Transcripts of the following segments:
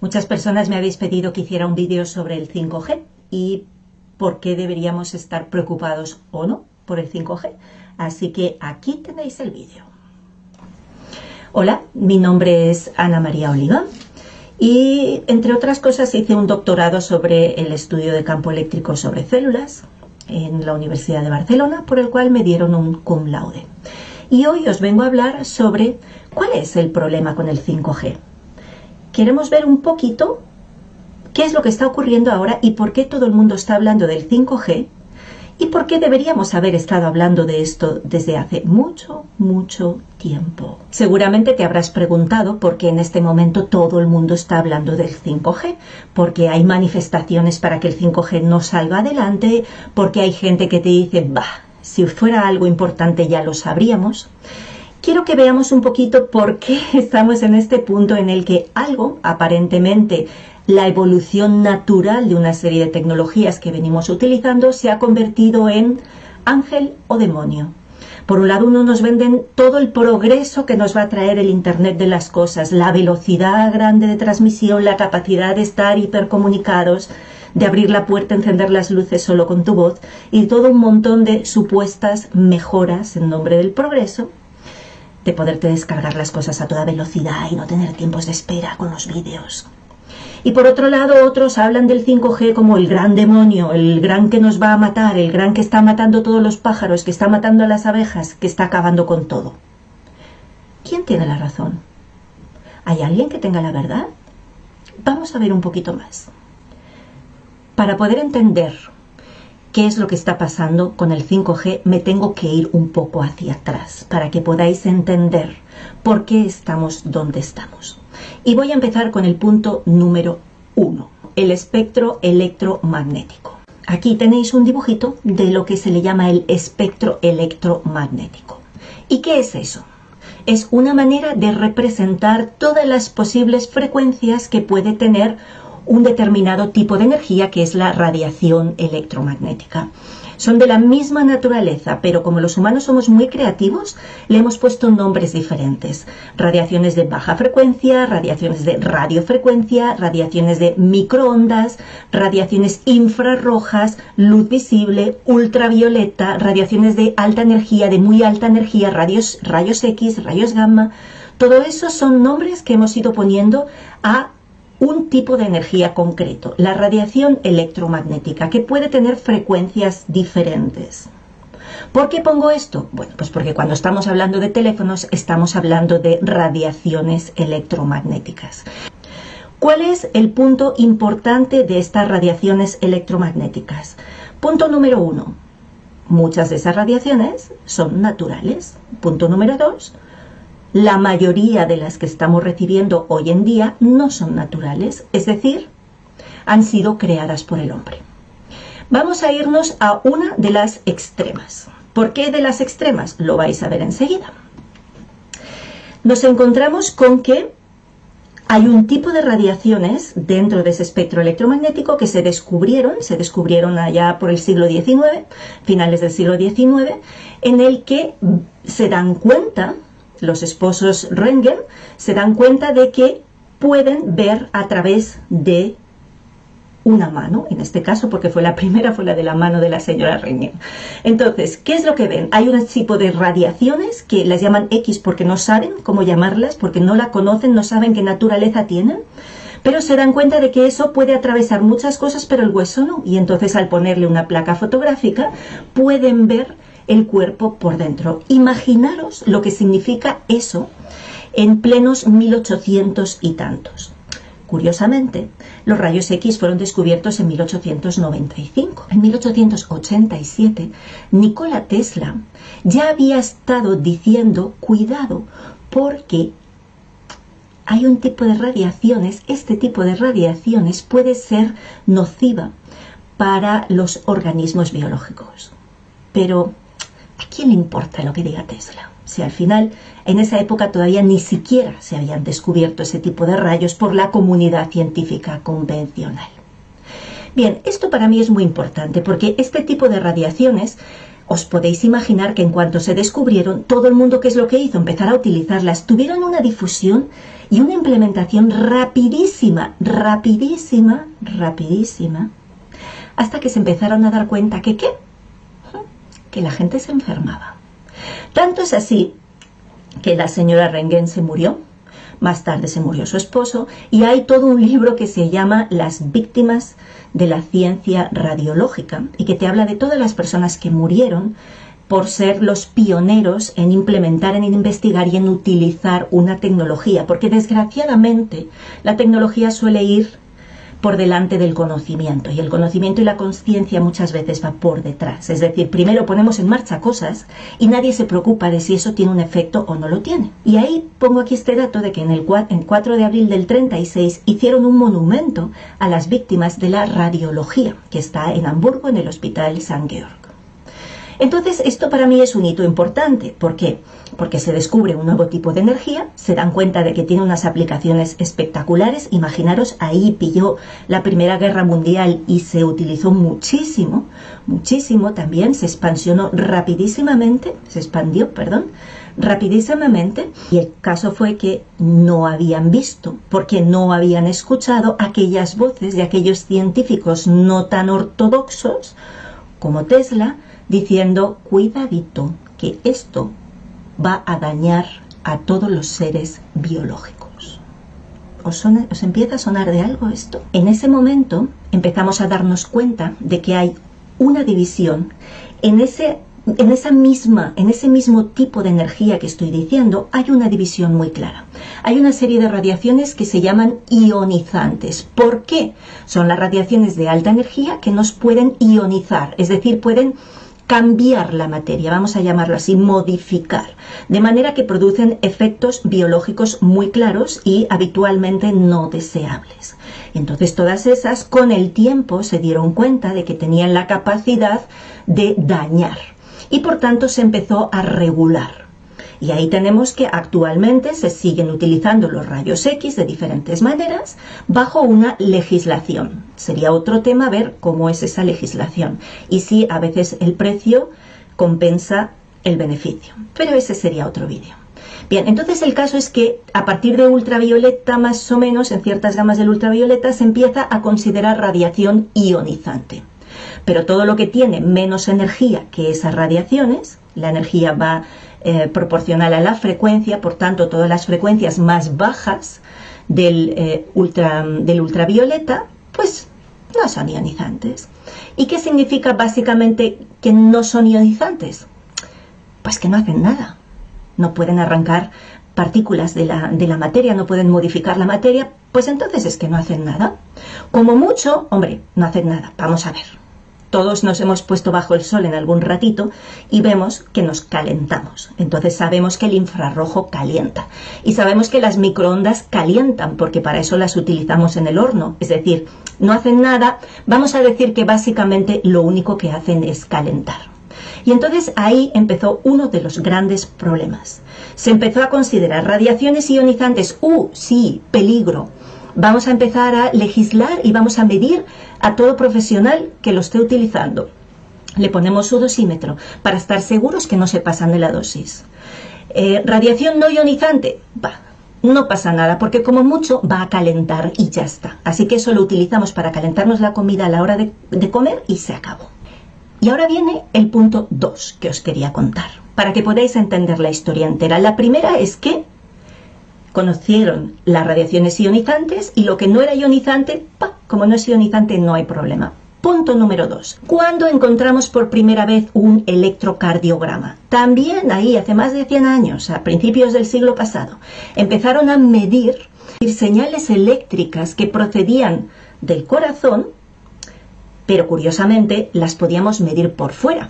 Muchas personas me habéis pedido que hiciera un vídeo sobre el 5G y por qué deberíamos estar preocupados o no por el 5G. Así que aquí tenéis el vídeo. Hola, mi nombre es Ana María Oliva y entre otras cosas hice un doctorado sobre el estudio de campo eléctrico sobre células en la Universidad de Barcelona, por el cual me dieron un cum laude. Y hoy os vengo a hablar sobre cuál es el problema con el 5G. Queremos ver un poquito qué es lo que está ocurriendo ahora y por qué todo el mundo está hablando del 5G y por qué deberíamos haber estado hablando de esto desde hace mucho tiempo. Seguramente te habrás preguntado por qué en este momento todo el mundo está hablando del 5G, porque hay manifestaciones para que el 5G no salga adelante, porque hay gente que te dice, bah, si fuera algo importante ya lo sabríamos. Quiero que veamos un poquito por qué estamos en este punto en el que algo, aparentemente la evolución natural de una serie de tecnologías que venimos utilizando, se ha convertido en ángel o demonio. Por un lado, nos venden todo el progreso que nos va a traer el Internet de las cosas, la velocidad grande de transmisión, la capacidad de estar hipercomunicados, de abrir la puerta, encender las luces solo con tu voz y todo un montón de supuestas mejoras en nombre del progreso, de poderte descargar las cosas a toda velocidad y no tener tiempos de espera con los vídeos. Y por otro lado, otros hablan del 5G como el gran demonio, el gran que nos va a matar, el gran que está matando todos los pájaros, que está matando a las abejas, que está acabando con todo. ¿Quién tiene la razón? ¿Hay alguien que tenga la verdad? Vamos a ver un poquito más. Para poder entender qué es lo que está pasando con el 5G, me tengo que ir un poco hacia atrás para que podáis entender por qué estamos donde estamos. Y voy a empezar con el punto número 1, el espectro electromagnético. Aquí tenéis un dibujito de lo que se le llama el espectro electromagnético. ¿Y qué es eso? Es una manera de representar todas las posibles frecuencias que puede tener un determinado tipo de energía, que es la radiación electromagnética. Son de la misma naturaleza, pero como los humanos somos muy creativos, le hemos puesto nombres diferentes. Radiaciones de baja frecuencia, radiaciones de radiofrecuencia, radiaciones de microondas, radiaciones infrarrojas, luz visible, ultravioleta, radiaciones de alta energía, de muy alta energía, rayos X, rayos gamma. Todo eso son nombres que hemos ido poniendo a un tipo de energía concreto, la radiación electromagnética, que puede tener frecuencias diferentes. ¿Por qué pongo esto? Bueno, pues porque cuando estamos hablando de teléfonos estamos hablando de radiaciones electromagnéticas. ¿Cuál es el punto importante de estas radiaciones electromagnéticas? Punto número 1. Muchas de esas radiaciones son naturales. Punto número 2. La mayoría de las que estamos recibiendo hoy en día no son naturales, es decir, han sido creadas por el hombre. Vamos a irnos a una de las extremas. ¿Por qué de las extremas? Lo vais a ver enseguida. Nos encontramos con que hay un tipo de radiaciones dentro de ese espectro electromagnético que se descubrieron allá por el siglo XIX, finales del siglo XIX, en el que se dan cuenta, los esposos Röntgen se dan cuenta de que pueden ver a través de una mano, en este caso porque fue la primera, fue la de la mano de la señora Röntgen. Entonces, ¿qué es lo que ven? Hay un tipo de radiaciones que las llaman X porque no saben cómo llamarlas, porque no la conocen, no saben qué naturaleza tienen, pero se dan cuenta de que eso puede atravesar muchas cosas, pero el hueso no. Y entonces al ponerle una placa fotográfica pueden ver el cuerpo por dentro. Imaginaros lo que significa eso en plenos 1800 y tantos. Curiosamente, los rayos X fueron descubiertos en 1895. En 1887, Nikola Tesla ya había estado diciendo, cuidado, porque hay un tipo de radiaciones, este tipo de radiaciones puede ser nociva para los organismos biológicos. Pero ¿a quién le importa lo que diga Tesla? Si al final, en esa época todavía ni siquiera se habían descubierto ese tipo de rayos por la comunidad científica convencional. Bien, esto para mí es muy importante porque este tipo de radiaciones os podéis imaginar que en cuanto se descubrieron, todo el mundo, ¿qué es lo que hizo? Empezar a utilizarlas. Tuvieron una difusión y una implementación rapidísima, rapidísima, rapidísima, hasta que se empezaron a dar cuenta que la gente se enfermaba. Tanto es así que la señora Röntgen se murió, más tarde se murió su esposo, y hay todo un libro que se llama Las víctimas de la ciencia radiológica, y que te habla de todas las personas que murieron por ser los pioneros en implementar, en investigar y en utilizar una tecnología, porque desgraciadamente la tecnología suele ir por delante del conocimiento, y el conocimiento y la conciencia muchas veces va por detrás. Es decir, primero ponemos en marcha cosas y nadie se preocupa de si eso tiene un efecto o no lo tiene. Y ahí pongo aquí este dato de que en 4 de abril del 36 hicieron un monumento a las víctimas de la radiología, que está en Hamburgo, en el Hospital St. Georg. Entonces, esto para mí es un hito importante. ¿Por qué? Porque se descubre un nuevo tipo de energía, se dan cuenta de que tiene unas aplicaciones espectaculares. Imaginaros, ahí pilló la Primera Guerra Mundial y se utilizó muchísimo, muchísimo también, se expandió rapidísimamente, y el caso fue que no habían visto, porque no habían escuchado aquellas voces de aquellos científicos no tan ortodoxos como Tesla, diciendo, cuidadito, que esto va a dañar a todos los seres biológicos. ¿Os empieza a sonar de algo esto? En ese momento empezamos a darnos cuenta de que hay una división en ese mismo tipo de energía que estoy diciendo. Hay una división muy clara. Hay una serie de radiaciones que se llaman ionizantes. ¿Por qué? Son las radiaciones de alta energía que nos pueden ionizar, es decir, pueden cambiar la materia, vamos a llamarlo así, modificar, de manera que producen efectos biológicos muy claros y habitualmente no deseables. Entonces todas esas con el tiempo se dieron cuenta de que tenían la capacidad de dañar y por tanto se empezó a regular. Y ahí tenemos que actualmente se siguen utilizando los rayos X de diferentes maneras bajo una legislación. Sería otro tema ver cómo es esa legislación y si a veces el precio compensa el beneficio. Pero ese sería otro vídeo. Bien, entonces el caso es que a partir de ultravioleta, más o menos, en ciertas gamas del ultravioleta, se empieza a considerar radiación ionizante. Pero todo lo que tiene menos energía que esas radiaciones, la energía va proporcional a la frecuencia, por tanto todas las frecuencias más bajas del ultravioleta, pues no son ionizantes. ¿Y qué significa básicamente que no son ionizantes? Pues que no hacen nada, no pueden arrancar partículas de la materia, no pueden modificar la materia, pues entonces es que no hacen nada. Como mucho, hombre, no hacen nada. Vamos a ver. Todos nos hemos puesto bajo el sol en algún ratito y vemos que nos calentamos. Entonces sabemos que el infrarrojo calienta. Y sabemos que las microondas calientan, porque para eso las utilizamos en el horno. Es decir, no hacen nada. Vamos a decir que básicamente lo único que hacen es calentar. Y entonces ahí empezó uno de los grandes problemas. Se empezó a considerar radiaciones ionizantes. Sí, peligro. Vamos a empezar a legislar y vamos a medir a todo profesional que lo esté utilizando. Le ponemos su dosímetro para estar seguros que no se pasan de la dosis. Radiación no ionizante, no pasa nada, porque como mucho va a calentar y ya está. Así que eso lo utilizamos para calentarnos la comida a la hora de comer y se acabó. Y ahora viene el punto 2 que os quería contar, para que podáis entender la historia entera. La primera es que conocieron las radiaciones ionizantes y lo que no era ionizante, como no es ionizante no hay problema. Punto número 2. ¿Cuándo encontramos por primera vez un electrocardiograma? También ahí, hace más de 100 años, a principios del siglo pasado, empezaron a medir señales eléctricas que procedían del corazón, pero curiosamente las podíamos medir por fuera.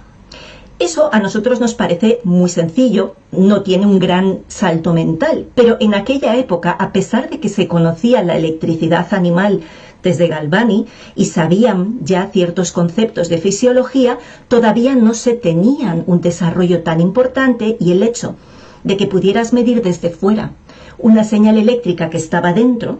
Eso a nosotros nos parece muy sencillo, no tiene un gran salto mental, pero en aquella época, a pesar de que se conocía la electricidad animal desde Galvani y sabían ya ciertos conceptos de fisiología, todavía no se tenían un desarrollo tan importante, y el hecho de que pudieras medir desde fuera una señal eléctrica que estaba dentro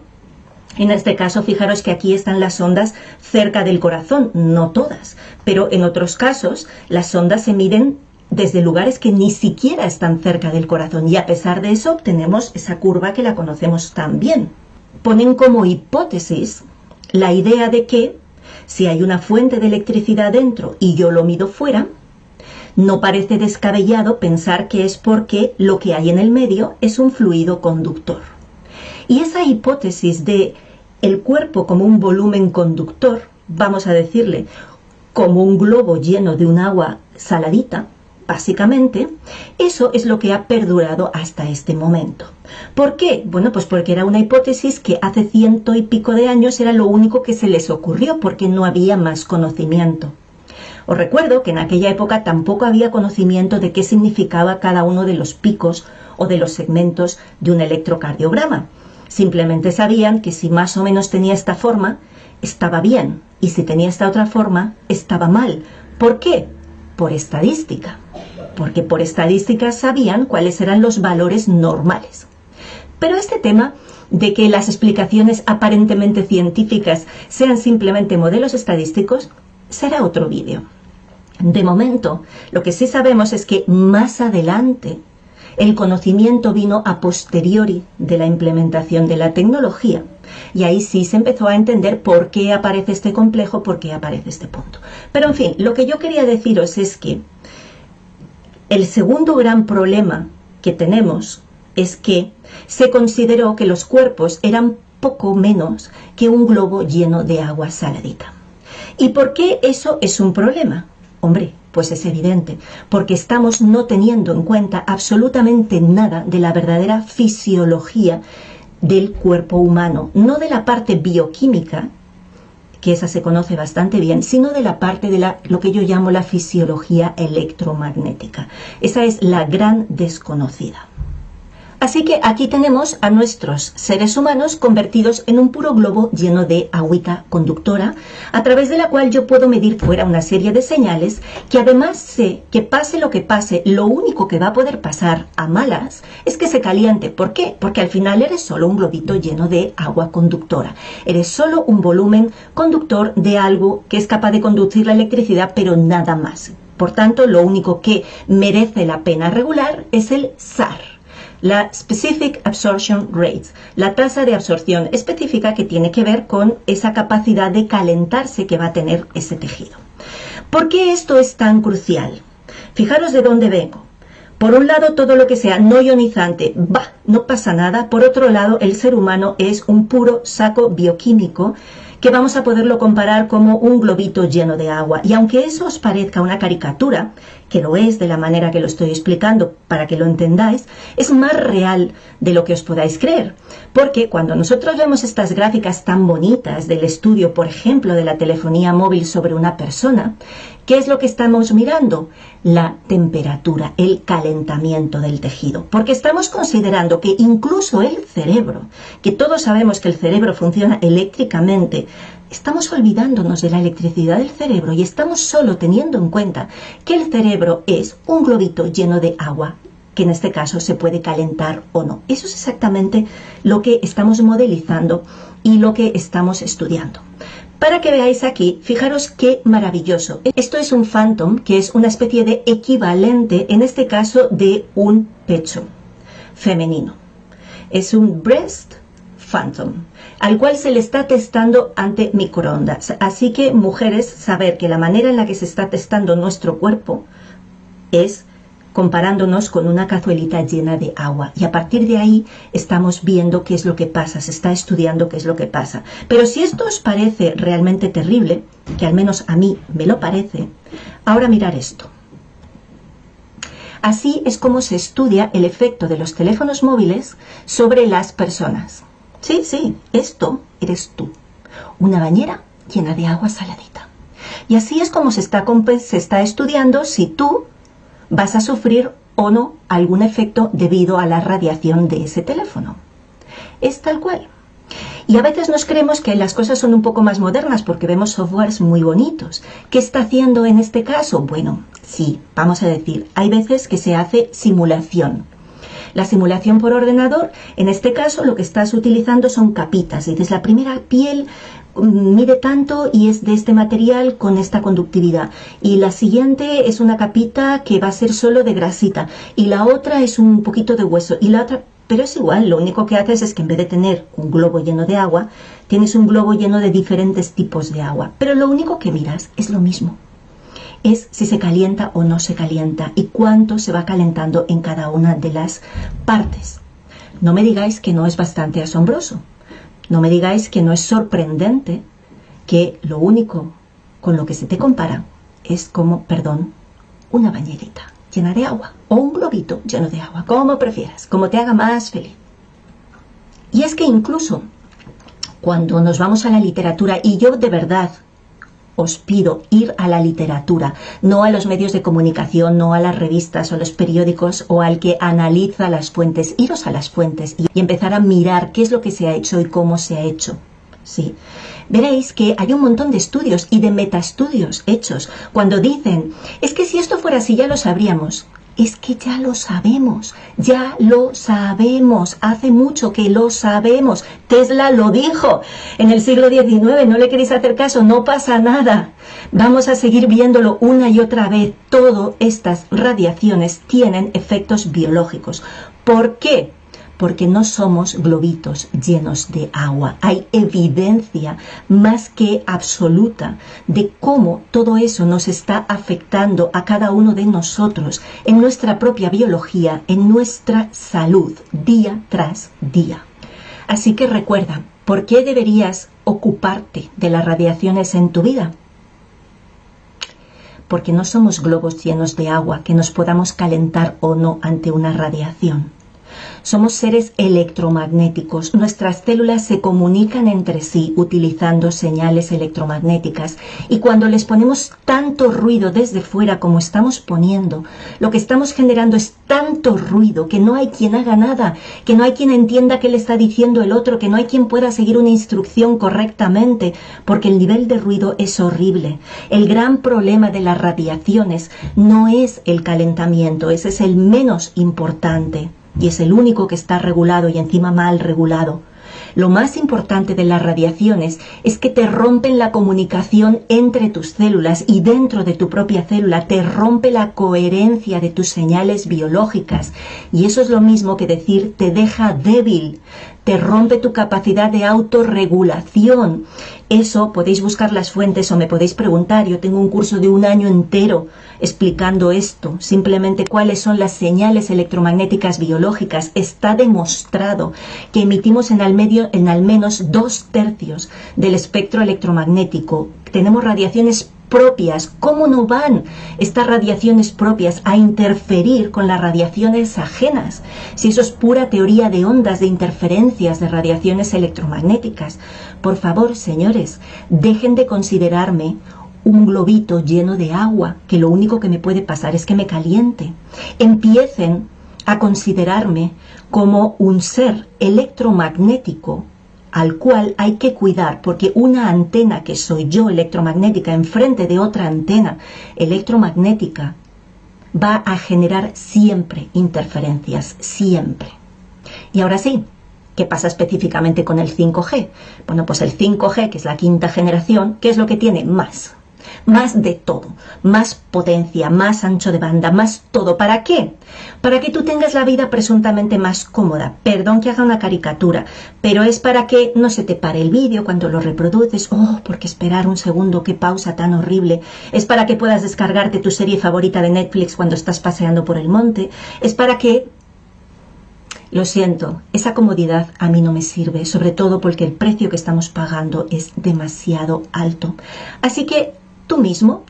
En este caso, fijaros que aquí están las ondas cerca del corazón, no todas, pero en otros casos las ondas se miden desde lugares que ni siquiera están cerca del corazón y a pesar de eso obtenemos esa curva que la conocemos tan bien. Ponen como hipótesis la idea de que si hay una fuente de electricidad dentro y yo lo mido fuera, no parece descabellado pensar que es porque lo que hay en el medio es un fluido conductor. Y esa hipótesis de el cuerpo como un volumen conductor, vamos a decirle, como un globo lleno de un agua saladita, básicamente, eso es lo que ha perdurado hasta este momento. ¿Por qué? Bueno, pues porque era una hipótesis que hace 100 y pico de años era lo único que se les ocurrió, porque no había más conocimiento. Os recuerdo que en aquella época tampoco había conocimiento de qué significaba cada uno de los picos o de los segmentos de un electrocardiograma. Simplemente sabían que si más o menos tenía esta forma, estaba bien, y si tenía esta otra forma, estaba mal. ¿Por qué? Por estadística. Porque por estadística sabían cuáles eran los valores normales. Pero este tema de que las explicaciones aparentemente científicas sean simplemente modelos estadísticos será otro vídeo. De momento, lo que sí sabemos es que más adelante el conocimiento vino a posteriori de la implementación de la tecnología y ahí sí se empezó a entender por qué aparece este complejo, por qué aparece este punto. Pero en fin, lo que yo quería deciros es que el segundo gran problema que tenemos es que se consideró que los cuerpos eran poco menos que un globo lleno de agua saladita. ¿Y por qué eso es un problema? Hombre, pues es evidente, porque estamos no teniendo en cuenta absolutamente nada de la verdadera fisiología del cuerpo humano, no de la parte bioquímica, que esa se conoce bastante bien, sino de la parte de lo que yo llamo la fisiología electromagnética. Esa es la gran desconocida. Así que aquí tenemos a nuestros seres humanos convertidos en un puro globo lleno de agüita conductora, a través de la cual yo puedo medir fuera una serie de señales que además sé que pase lo que pase, lo único que va a poder pasar a malas es que se caliente. ¿Por qué? Porque al final eres solo un globito lleno de agua conductora. Eres solo un volumen conductor de algo que es capaz de conducir la electricidad, pero nada más. Por tanto, lo único que merece la pena regular es el SAR. La Specific Absorption Rate, la tasa de absorción específica que tiene que ver con esa capacidad de calentarse que va a tener ese tejido. ¿Por qué esto es tan crucial? Fijaros de dónde vengo. Por un lado, todo lo que sea no ionizante, no pasa nada. Por otro lado, el ser humano es un puro saco bioquímico que vamos a poderlo comparar como un globito lleno de agua. Y aunque eso os parezca una caricatura, que lo es de la manera que lo estoy explicando para que lo entendáis, es más real de lo que os podáis creer. Porque cuando nosotros vemos estas gráficas tan bonitas del estudio, por ejemplo, de la telefonía móvil sobre una persona, ¿qué es lo que estamos mirando? La temperatura, el calentamiento del tejido. Porque estamos considerando que incluso el cerebro, que todos sabemos que el cerebro funciona eléctricamente, estamos olvidándonos de la electricidad del cerebro y estamos solo teniendo en cuenta que el cerebro es un globito lleno de agua, que en este caso se puede calentar o no. Eso es exactamente lo que estamos modelizando y lo que estamos estudiando. Para que veáis aquí, fijaros qué maravilloso. Esto es un Phantom, que es una especie de equivalente, en este caso, de un pecho femenino. Es un Breast Phantom, al cual se le está testando ante microondas. Así que, mujeres, saber que la manera en la que se está testando nuestro cuerpo es comparándonos con una cazuelita llena de agua. Y a partir de ahí estamos viendo qué es lo que pasa, se está estudiando qué es lo que pasa. Pero si esto os parece realmente terrible, que al menos a mí me lo parece, ahora mirar esto. Así es como se estudia el efecto de los teléfonos móviles sobre las personas. Sí, esto eres tú. Una bañera llena de agua saladita. Y así es como se está estudiando si tú vas a sufrir o no algún efecto debido a la radiación de ese teléfono. Es tal cual. Y a veces nos creemos que las cosas son un poco más modernas porque vemos softwares muy bonitos. ¿Qué está haciendo en este caso? Bueno, sí, vamos a decir, hay veces que se hace simulación. La simulación por ordenador, en este caso lo que estás utilizando son capitas. Dices, la primera piel mide tanto y es de este material con esta conductividad, y la siguiente es una capita que va a ser solo de grasita, y la otra es un poquito de hueso, y la otra... Pero es igual, lo único que haces es que en vez de tener un globo lleno de agua, tienes un globo lleno de diferentes tipos de agua, pero lo único que miras es lo mismo. Es si se calienta o no se calienta y cuánto se va calentando en cada una de las partes. No me digáis que no es bastante asombroso. No me digáis que no es sorprendente que lo único con lo que se te compara es como, perdón, una bañerita llena de agua o un globito lleno de agua, como prefieras, como te haga más feliz. Y es que incluso cuando nos vamos a la literatura, y yo de verdad os pido ir a la literatura, no a los medios de comunicación, no a las revistas o los periódicos o al que analiza las fuentes, iros a las fuentes y empezar a mirar qué es lo que se ha hecho y cómo se ha hecho. Sí, veréis que hay un montón de estudios y de metaestudios hechos cuando dicen, es que si esto fuera así ya lo sabríamos. Es que ya lo sabemos, hace mucho que lo sabemos. Tesla lo dijo en el siglo XIX, no le queréis hacer caso, no pasa nada. Vamos a seguir viéndolo una y otra vez. Todas estas radiaciones tienen efectos biológicos. ¿Por qué? Porque no somos globitos llenos de agua. Hay evidencia más que absoluta de cómo todo eso nos está afectando a cada uno de nosotros, en nuestra propia biología, en nuestra salud, día tras día. Así que recuerda, ¿por qué deberías ocuparte de las radiaciones en tu vida? Porque no somos globos llenos de agua que nos podamos calentar o no ante una radiación. Somos seres electromagnéticos. Nuestras células se comunican entre sí utilizando señales electromagnéticas, y cuando les ponemos tanto ruido desde fuera como estamos poniendo, lo que estamos generando es tanto ruido que no hay quien haga nada, que no hay quien entienda qué le está diciendo el otro, que no hay quien pueda seguir una instrucción correctamente, porque el nivel de ruido es horrible. El gran problema de las radiaciones no es el calentamiento, ese es el menos importante. Y es el único que está regulado y encima mal regulado. Lo más importante de las radiaciones es que te rompen la comunicación entre tus células, y dentro de tu propia célula te rompe la coherencia de tus señales biológicas. Y eso es lo mismo que decir te deja débil, te rompe tu capacidad de autorregulación. Eso podéis buscar las fuentes o me podéis preguntar. Yo tengo un curso de 1 año entero explicando esto, simplemente cuáles son las señales electromagnéticas biológicas. Está demostrado que emitimos en al menos 2/3 del espectro electromagnético. Tenemos radiaciones propias. ¿Cómo no van estas radiaciones propias a interferir con las radiaciones ajenas? Si eso es pura teoría de ondas, de interferencias de radiaciones electromagnéticas. Por favor, señores, dejen de considerarme un globito lleno de agua, que lo único que me puede pasar es que me caliente. Empiecen a considerarme como un ser electromagnético al cual hay que cuidar, porque una antena que soy yo electromagnética enfrente de otra antena electromagnética va a generar siempre interferencias, siempre. Y ahora sí, ¿qué pasa específicamente con el 5G? Bueno, pues el 5G, que es la 5ª generación, ¿qué es lo que tiene? Más de todo, más potencia, más ancho de banda, más todo. ¿Para qué? Para que tú tengas la vida presuntamente más cómoda. Perdón que haga una caricatura, pero es para que no se te pare el vídeo cuando lo reproduces. Oh, porque esperar un segundo, qué pausa tan horrible. Es para que puedas descargarte tu serie favorita de Netflix cuando estás paseando por el monte. Es para que... Lo siento, esa comodidad a mí no me sirve, sobre todo porque el precio que estamos pagando es demasiado alto. Así que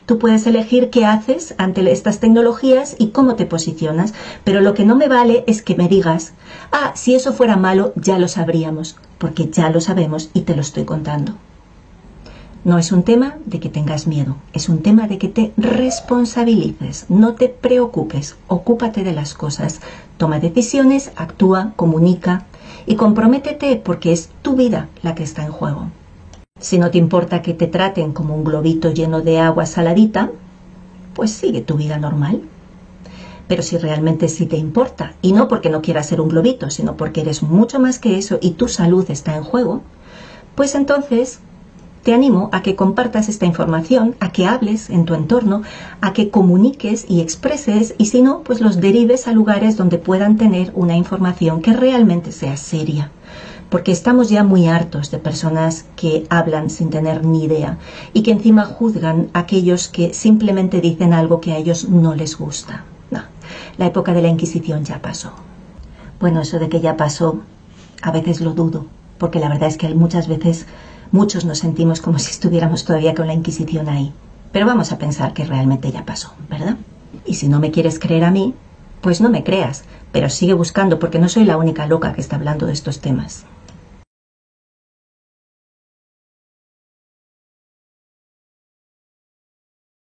tú puedes elegir qué haces ante estas tecnologías y cómo te posicionas, pero lo que no me vale es que me digas, ah, si eso fuera malo ya lo sabríamos, porque ya lo sabemos y te lo estoy contando. No es un tema de que tengas miedo, es un tema de que te responsabilices, no te preocupes, ocúpate de las cosas, toma decisiones, actúa, comunica y comprométete, porque es tu vida la que está en juego. Si no te importa que te traten como un globito lleno de agua saladita, pues sigue tu vida normal. Pero si realmente sí te importa, y no porque no quieras ser un globito, sino porque eres mucho más que eso y tu salud está en juego, pues entonces te animo a que compartas esta información, a que hables en tu entorno, a que comuniques y expreses, y si no, pues los derives a lugares donde puedan tener una información que realmente sea seria. Porque estamos ya muy hartos de personas que hablan sin tener ni idea y que encima juzgan a aquellos que simplemente dicen algo que a ellos no les gusta. No, la época de la Inquisición ya pasó. Bueno, eso de que ya pasó, a veces lo dudo, porque la verdad es que muchas veces muchos nos sentimos como si estuviéramos todavía con la Inquisición ahí. Pero vamos a pensar que realmente ya pasó, ¿verdad? Y si no me quieres creer a mí, pues no me creas, pero sigue buscando porque no soy la única loca que está hablando de estos temas.